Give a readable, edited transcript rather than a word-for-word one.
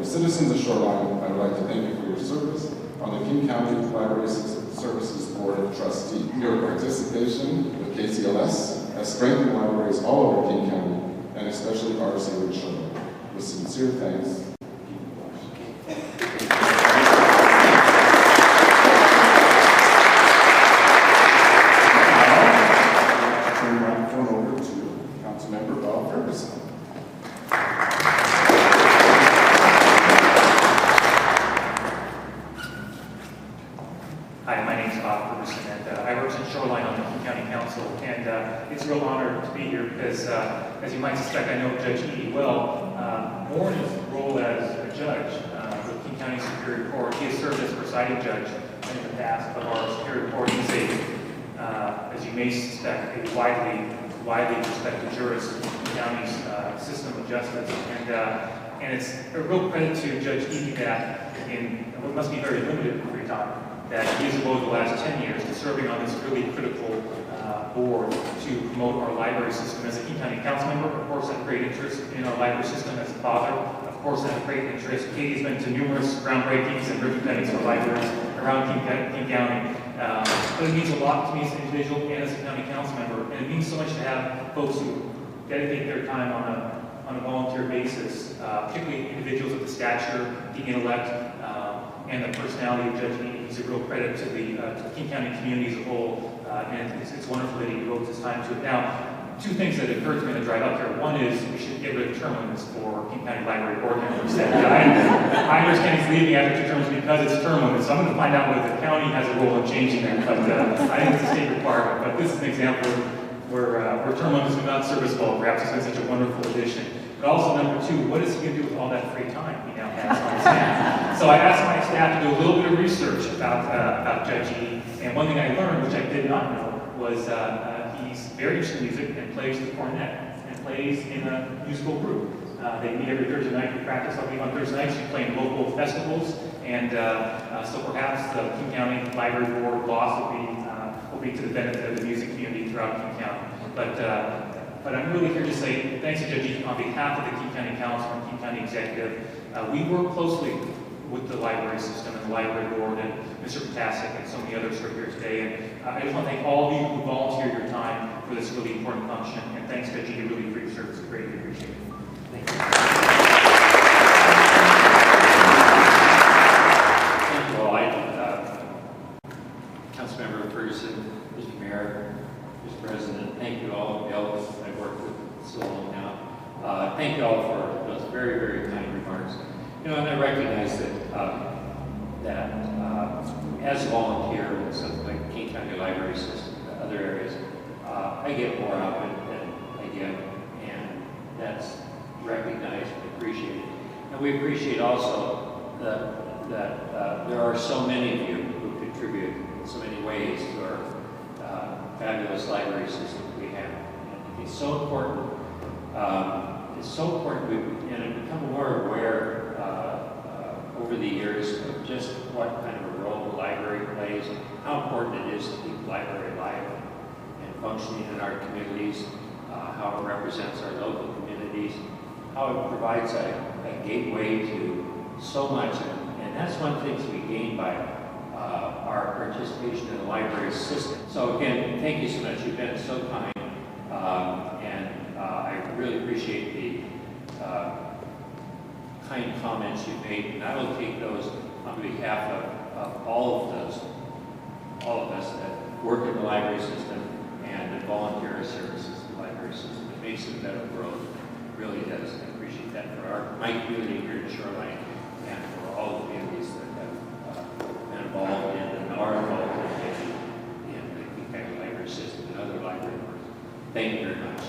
the citizens of Shoreline, I would like to thank you for your service on the King County Library Services Board of Trustees. Your participation with KCLS has strengthened libraries all over King County, and especially ours here in Shoreline. With sincere thanks. Turn the microphone over to Councilmember Bob Ferguson. Hi, my name is Bob Ferguson, and I represent Shoreline on the King County Council, and it's a real honor to be here because, as you might suspect, I know Judge Eadie well. More in his role as a judge with King County Superior Court. He has served as presiding judge in the past of our Superior Court. He's as you may suspect, a widely respected jurist in the county's system of justice, and it's a real credit to Judge Eadie that in what must be very limited free time, that he has devoted the last 10 years to serving on this really critical board to promote our library system. As a King County Councilmember, of course, I have great interest in our library system. As a father, of course, I have great interest. Katie's been to numerous groundbreakings and ribbon cuttings for libraries around King County. But it means a lot to me as an individual and as a county council member, and it means so much to have folks who dedicate their time on a volunteer basis, particularly individuals of the stature, the intellect, and the personality of Judge Eadie. He's a real credit to the King County community as a whole, and it's wonderful that he devotes his time to it. Now, two things that occurred to me on the drive up here. One is we should get rid of term limits for King County Library Board members. I understand he's leaving after 2 terms because it's term limits, so I'm going to find out whether the county has a role in changing that, but I think it's a state requirement. But this is an example where term limits are not serviceable. Perhaps it's been such a wonderful addition. But also, number two, what is he going to do with all that free time he now has on his hands? So I asked my staff to do a little bit of research about Judge Eadie, and one thing I learned, which I did not know, was he's very interested in music and plays the cornet and plays in a musical group. They meet every Thursday night for practice. I believe on Thursday nights you play in local festivals, and so perhaps the King County Library Board loss will be to the benefit of the music community throughout King County. But I'm really here to say thanks to Judge Eadie on behalf of the King County Council and King County Executive. We work closely with the library system and the library board and Mr. Potasic and so many others who are here today. And I just want to thank all of you who volunteer your time for this really important function. And thanks, Judge Eadie, really for your service. Greatly appreciate it. Thank you. Thank you all. Councilmember Ferguson, Mr. Mayor, Mr. President, thank you all. Bill, I've worked with so long now. Thank you all for those very, very kind remarks. You know, and I recognize that as a volunteer with something like King County Library System and other areas, I get more out of it than I give, and that's recognized and appreciated. And we appreciate also that there are so many of you who contribute in so many ways to our fabulous library system we have. And it's so important. It's so important, and I've become more aware over the years of just what kind of a role the library plays, and how important it is to keep the library alive and functioning in our communities, how it represents our local communities, how it provides a gateway to so much, and that's one of the things we gain by our participation in the library system. So again, thank you so much. You've been so kind, and I really appreciate the kind comments you've made, and I will take those on behalf of all of us that work in the library system and that volunteer our services in the library system. It makes it a better world. It really does. I appreciate that for my community here in Shoreline and for all the communities that have been involved in and are involved in the King County Library System and other library work. Thank you very much.